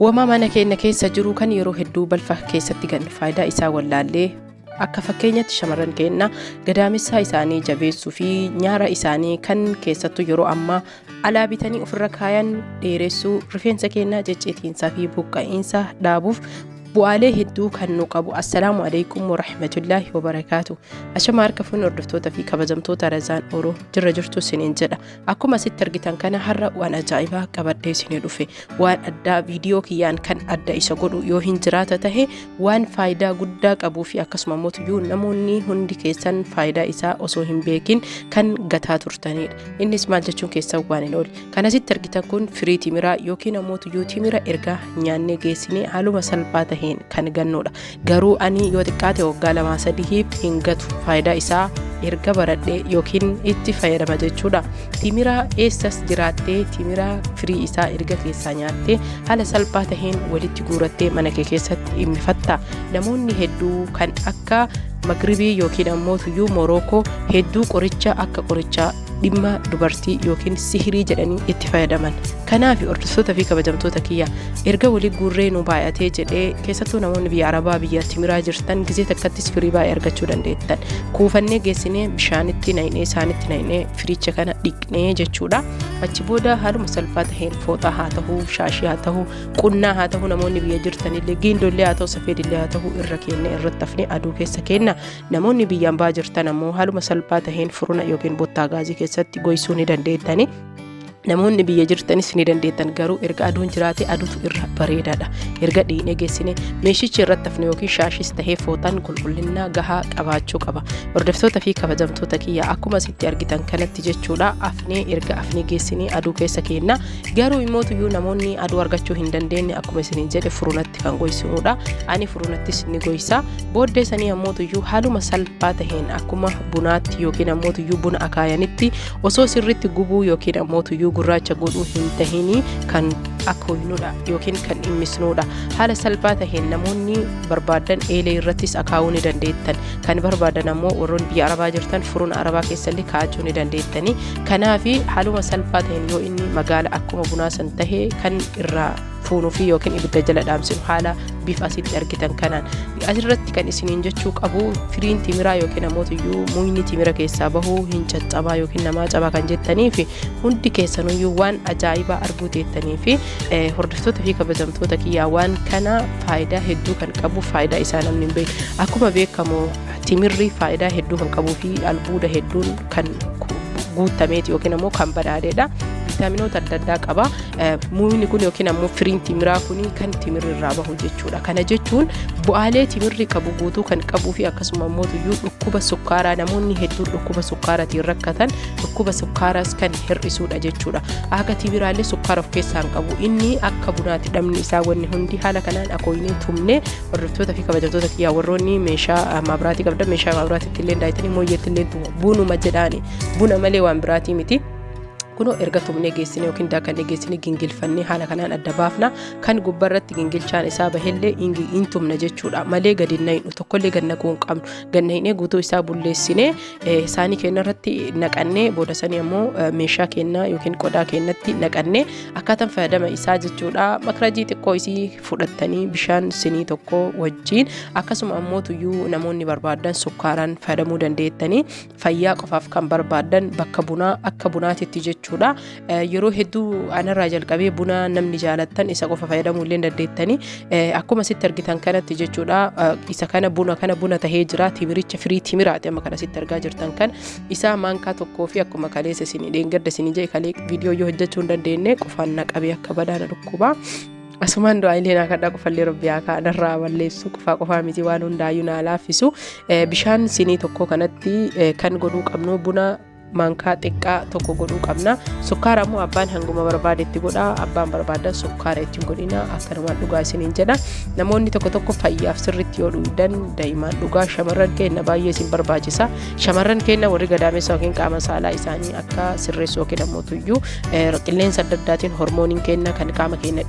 Uumamaa mana keenya keessa jiru kan yeroo hedduu balfa keessatti gannu faayidaa isaa wallaallee akka fakkeenyatti shamarran keenya gadaamessa isaanii jabeessuu fi nyaara isaanii kan keessattuu yeroo ammaa alaa bitanii ofirra kaayan dheeressuu rifeensa keenya cicciitiinsaa fi buqqa'iinsa dhaabuuf bu'aalee hedduu kan nu qabu. Assalaamu alaykum wa rahmatullahi wa barakaatu. Ashama harka fuun hordoftoota fi kabajamtoota Razaan Oroo jirra jirtu siniin jedha. Akkuma sitti argitan kana har'a waan ajaa'ibaa qabadhee isinii dhufe. Waan addaa viidiyoo kiyyaan kan adda isa godhu yoo hin jiraata tahe waan faayidaa guddaa qabuu fi akkasuma mootuyyuu namoonni hundi keessan faayidaa isaa osoo hin beekin kan gataa turtanidha. Innis maal jechuun keessan waan hin oole. Kan asitti argitan kun firii timiraa yookiin ammoo timira erga nyaannee geessinee haaluma salphaa taheen kan gannuudha. Garuu ani yoo xiqqaate waggaa 2-3 hin gatu faayidaa isaa erga baradhee yookiin itti fayyadama jechuudha. Timira eessas jiraattee timira firii isaa erga keessaa nyaattee haala salphaa taheen walitti guurattee mana kee keessatti dhimmifatta. Namoonni hedduu kan akka Magribii yookiin ammoo tuyyuu Morookoo hedduu qoricha akka qorichaa dhimma dubartii yookiin sihirii jedhanii itti fayyadaman. Kanaaf hordoftoota fi kabajamtoota kiyya erga walii guurree nu baay'atee jedhee keessattuu namoonni biyya Arabaa biyya timiraa jirtan gizee takkattis firii baay'ee argachuu dandeettan. Kuufannee geessinee bishaanitti naynee isaanitti naynee firicha kana dhiqnee jechuudha. Achi booda haaluma salphaa taheen fooxaa haa ta'uu, shaashii haa ta'uu, qunnaa haa ta'uu namoonni biyya jirtanillee giindollee haa ta'uu, safeedillee haa ta'uu irra keenya irratti hafnee aduu keessa kenna. Namoonni biyyaan baa jirtan ammoo haaluma salphaa taheen furuna yookiin bottaa gaazii keessatti goysuu ni dandeettani. Namoonni biyya jirtanis ni dandeettan garuu erga aduun jiraate aduutu irra bareedaadha. Erga dhiinee geessine meeshichi irratti hafne yookiin shaashis tahee fooxaan qulqullina gahaa qabaachuu qaba. Hordoftoota fi kabajamtoota kiyya akkuma sitti argitan kanatti jechuudha. Afnee erga afnee geessinee aduu keessa kenna. Garuu immoo namoonni aduu argachuu hin dandeenye akkuma isiniin jedhe furunatti kan goysinuudha. Ani furunattis ni goysa. Booddee sanii ammoo haaluma salphaa taheen akkuma bunaatti yookiin ammoo buna akaayanitti osoo sirriitti gubuu yookiin ammoo gurraacha godhuu hin tahini kan akkoynuudha yookiin kan dhimmisnuudha. Haala salphaa taheen namoonni barbaadan eelee irrattis akaawuu ni dandeettan. Kan barbaadan ammoo warroon biyya Arabaa jirtan furuna Arabaa keessallee kaa'achuu ni dandeettani. Kanaaf haaluma salphaa taheen yoo inni magaala akkuma bunaa san tahee kan irraa fuunuu fi yookiin ibidda jala dhaamsinu haala bifa asitti argitan kanaan. Asirratti kan isiniin jechuu qabu firiin timiraa yookiin ammoo muyni timira keessaa bahuu hin caccabaa yookiin namaa cabaa kan jettanii fi hundi keessanuyyuu waan ajaa'ibaa arguu teettanii fi hordoftoota fi kabajamtoota kiyyaa waan kana faayidaa hedduu kan qabu faayidaa isaa namni hin beeku. Akkuma beekamu timirri faayidaa hedduu kan qabuu fi albuuda hedduun kan guutameeti yookiin ammoo kan badhaadheedha. Vitaminoota adda addaa qaba. Muyni kun yookiin ammoo firiin timiraa kun kan timirri irraa bahu jechuudha. Kana jechuun bu'aalee timirri qabu guutuu kan qabuu fi akkasuma ammoo dhukkuba sukkaaraa namoonni hedduun dhukkuba sukkaaraatiin rakkatan dhukkuba sukkaaraas kan hir'isuudha jechuudha. Akka timiraallee sukkaara of keessaa qabu inni akka bunaatti dhamni isaa wanni hundi haala kanaan akooyinee tumne hordoftoota fi kabajamtoota kiyyaa warroonni meeshaa maabiraatii qabdan meeshaa maabiraatiitti illee daayitanii mooyyeetti illee bunuma jedhaani buna malee waan biraatii miti. Kuno erga tumnee geessine yookiin daakannee geessine gingilfannee haala kanaan adda baafna. Kan gubbarratti gingilchaan isaa bahellee in tumna jechuudha. Malee gadi naqnu tokkollee gad naquu hin qabnu. Gad naqnee guutuu isaa bulleessinee saanii keenya irratti naqannee booda sanii ammoo meeshaa keenya yookiin qodaa keenyatti naqannee akkaataan fayyadama isaa jechuudha. Makrajii xiqqoo isii fudhattanii bishaan sinii tokko wajjin akkasuma ammoo namoonni barbaadan sukkaaraan fayyadamuu dandeettanii fayyaa qofaaf kan barbaadan bakka bunaa akka bunaatitti jechuudha. Yeroo hedduu anarraa jalqabee buna namni jaalattan isa qofa fayyadamuu illee dandeettanii akkuma sitti argitan kanatti jechuudha. Isa kana buna tahee jira timiricha firii timiraati amma kana sitti argaa jirtan kan isa maankaa tokkoo fi akkuma kaleessa isin dheengadda isin jee kalee viidiyoo yoo hojjechuu hin dandeenye qofaan naqabee akka badaana dhukkuba. Asumaan du'a illee naakadhaa qofallee robbii akka anarraa balleessu qofaa miti waan hundaayyuu naa laaffisu. Bishaan sinii tokko kanatti kan godhuu qabnu buna maankaa xiqqaa tokko godhuu qabna. Sukkaara ammoo abbaan hanguma barbaadetti godha. Abbaan barbaadan sukkaara ittiin godhina akkanumaan dhugaa isiniin jedha. Namoonni tokko fayyaaf sirriitti yoo dhugan daa'imaan dhugaa. Shamarran keenya baay'ee isin barbaachisa. Shamarran keenya warri gadaamessa yookiin qaama saalaa isaanii akka sirreessu yookiin ammoo qilleensa adda addaatiin hormooniin keenya kan qaama keenya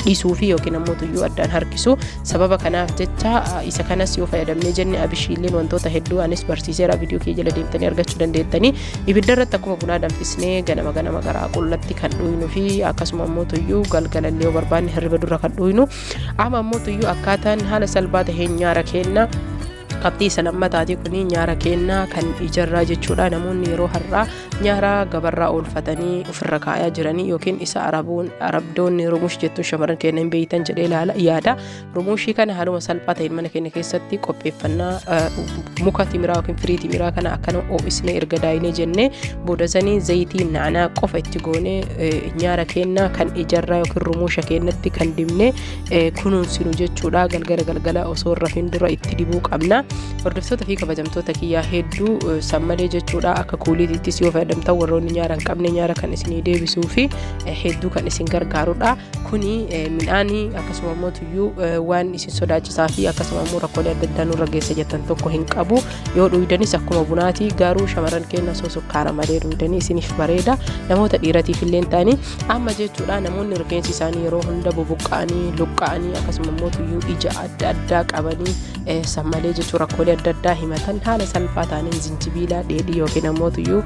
dhisuu fi yookiin ammoo addaan harkisu. Sababa kanaaf jecha isa kanas yoo fayyadamnee jenne abishiilleen wantoota hedduu anis barsiiseera viidiyoo kee jala deemtanii argachuu dandeettanii. dandeettanii ibidda irratti akkuma bunaa danfisnee ganama garaa qullatti kan dhuynu fi akkasuma immoo tuyyuu galgalallee barbaanne hirriba dura kan dhuynu amma immoo tuyyuu akkaataan haala salphaa ta'een nyaara kenna qabxii salammataati kuni nyaara kennaa kan ijarraa jechuudha namoonni yeroo har'aa nyaara gabarraa oolfatanii ofirra kaayaa jiranii yookiin isa arabdoonni rumush jettuun shamarran keenya hin beeytan jedhee yaada rumushii kana haaluma salphaa ta'een mana keenya keessatti qopheeffannaa muka timiraa yookiin firii timiraa kana akkana oomisnee erga daayinee jennee boodasanii zayitii naanaa qofa itti goonee nyaara kennaa kan ijarraa yookiin rumusha keenyatti kan dibnee kunuunsinu jechuudha galgala osoo rafin dura itti dibuu qabna. Hordoftoota fi kabajamtoota kiyyaa hedduu sammalee jechuudha akka kuuliittis yoo fayyadamtan warroonni nyaara hin qabne nyaara kan isinii deebisuu fi hedduu kan isin gargaarudha. Kuni midhaanii akkasuma immoo tuyyuu waan isin sodaachisaa fi akkasuma immoo rakkoolee adda addaa nurra geessa jettan tokko hin qabu. Yoo dhuydanis akkuma bunaati garuu shamarran keenya sukkaara malee dhuydanii isiniif bareeda. Namoota dhiiratiif illee ta'anii amma jechuudha namoonni rifeensi isaanii yeroo hunda bubuqqa'anii luqqa'anii akkasuma immoo tuyyuu ija adda addaa qabanii sammalee jechuudha rakkoolee adda addaa himatan haala salphaa ta'aniin zinjibiila dheedhii yookiin ammoo tuyyuu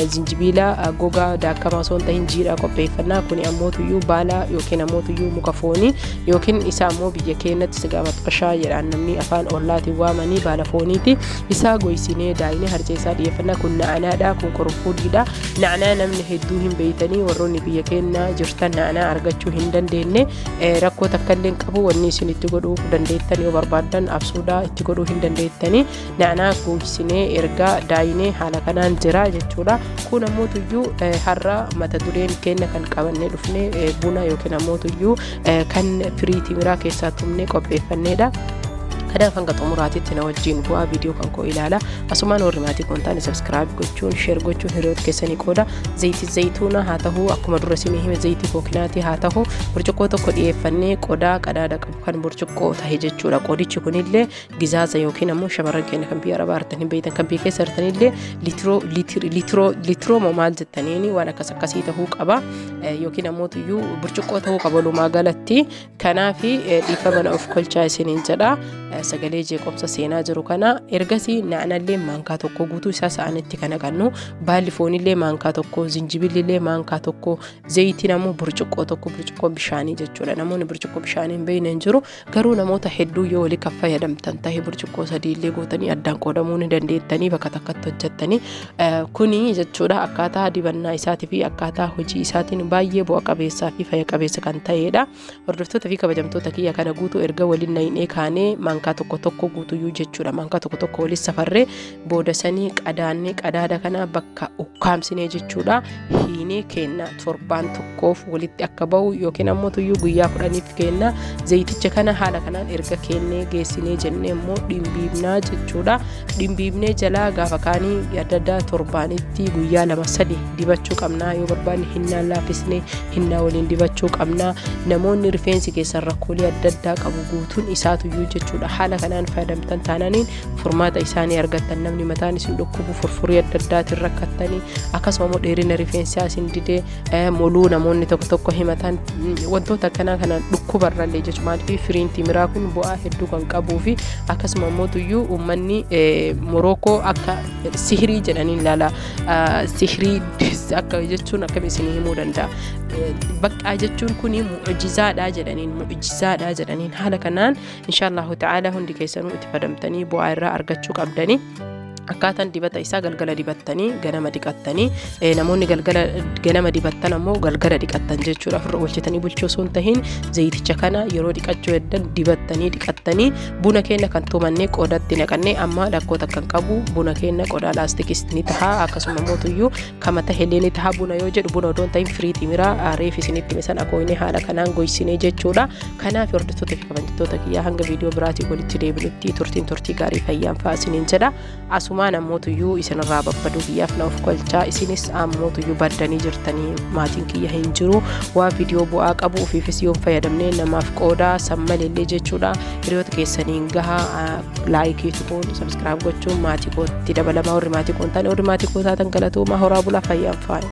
zinjibiila gogaa daakamaa osoo hin ta'in jiidhaa qopheeffannaa kuni ammoo tuyyuu baala yookiin ammoo tuyyuu muka foonii yookiin isaa ammoo biyya keenyatti sigaa maxxashaa jedhaan namni afaan ollaatiin waamanii baala fooniiti isaa goysinee daayinee harceessaa dhiyeeffannaa kun na'anaadha kun qorfuudhiidha na'anaa namni hedduu hin beeytanii warroonni biyya keenya jirtan na'anaa argachuu hin dandeenye rakkoo takka illee qabu wanni isin itti godhuu dandeettan yoo barbaadan absuudhaa itti godhuu hin dandeettanii na'anaa goysinee erga daayinee haala kanaan jira jechuudha kun ammoo tuyyuu har'a mata dureen keenya kan qabannee dhufnee buna yookiin ammoo tuyyuu kan firii timiraa keessaa tumnee qopheeffanneedha. Kanaaf hanga xumuraatitti na wajjin bu'aa viidiyoo kan koo ilaala asumaan warri maatii kun ta'an subscribe gochuun share gochuun hiriyoota keessanii qooda zayitii zayituuna haa ta'u akkuma dura isinii hime zayitii kookinaati haa ta'u burcuqqoo tokko dhiyeeffannee qodaa qadaada qabu kan burcuqqoo tahe jechuudha qodichi kunillee gizaaza yookiin ammoo shamarran keenya kan biyya arabaa artan hin beeytan kan biyya keessa artanillee litiroo maal jettaniini waan akkasii tahuu qaba yookiin ammoo tuyyuu burcuqqoo tahuu qaba lumaa galatti kanaaf dhiifama of kolchaa isiniin jedha. Sagalee jeequmsa seenaa jiru kana ergasii na'anallee maankaa tokko guutuu isaa sa'anitti kana kannu baalli foonillee maankaa tokko zinjibilillee maankaa tokko zayitiin ammoo burcuqqoo tokko burcuqqoo bishaanii jechuudha namoonni burcuqqoo bishaanii hin beeyne hin jiru garuu namoota hedduu yoo walii kan fayyadamtan ta'e burcuqqoo sadiillee gootanii addaan qoodamuu ni dandeettanii bakka takkatti hojjettanii kuni jechuudha akkaataa dibannaa isaatii fi akkaataa hojii isaatiin baay'ee bu'a qabeessaa fi fayya qabeessa kan ta'edha. Hordoftoota fi kabajamtoota kiyya kana guutuu erga waliin na'inee kaanee maankaa tokko guutuyyuu jechuudha maankaa tokko waliin safarree boodasanii qadaannee qadaada kana bakka ukkaamsinee jechuudha hiinee kenna torbaan tokkoof walitti akka ba'u yookiin ammoo tuyyuu guyyaa 10 kenna zayiticha kana haala kanaan erga kennee geessinee jennee immoo dhimbiibnaa jechuudha dhimbiibnee jalaa gaafa kaanii adda addaa torbaanitti guyyaa 2-3 dibachuu qabnaa yoo barbaanne hinnaan laafisnee hinnaa waliin dibachuu qabnaa namoonni rifeensi keessan rakkoolee adda addaa qabu guutuun isaatuyyuu jechuudha haala kanaan fayyadamtan taananiin furmaata isaanii argattan namni mataan isin dhukkubu furfurii adda addaatiin rakkattanii akkasuma immoo dheerina rifeensaa isin didee moluu namoonni tokko himatan wantoota akkanaa kanaan dhukkubarrallee jechuudha maaliif firiin timiraa kun bu'aa hedduu kan qabuu fi akkasuma immoo tuyyuu uummanni Morookoo akka sihirii jedhaniin ilaala sihirii akka jechuun akkam isinii himuu danda'a baqqaa jechuun kuni mu'jizaadha jedhaniin haala kanaan inshallah ta'ala hundi keessanuu itti fayyadamtanii bu'aa irraa argachuu qabdanii akkaataan dibata isaa galgala dibattanii ganama dhiqattanii namoonni galgala ganama dibattan ammoo galgala dhiqattan jechuudha ofirra oolchitanii bulchuu osoo hin tahin zayiticha kana yeroo dhiqachuu heddan dibattanii dhiqattanii buna keenya kan tumannee qodaatti naqannee amma lakkoota kan qabu buna keenya qodaa laastikis ni taha akkasuma immoo tuyyuu kamata helee ni taha buna yoo jedhu buna odoon tahin firii timiraa reef isinitti misan akooyne haala kanaan goysinee jechuudha kanaaf hordoftoota fi kabajamtoota kiyyaa hanga viidiyoo biraatii walitti deebinutti turtii gaarii fayyaan fa'aa isiniin jedha asumaan ammoo tuyyuu isinirraa babbaduu kiyyaaf na of kolchaa isinis ammoo tuyyuu baddanii jirtanii maatiin kiyya hin jiru waa viidiyoo bu'aa qabu ofiifis yoo fayyadamnee namaaf qoodaa sammalillee jechuudha hiriyoota keessaniin gahaa laayikii tuquun sabskiraayib gochuun maatii kootti dabalamaa warri maatii koon taane warri maatii koo taatan galatooma horaa bulaa fayyaan fa'aa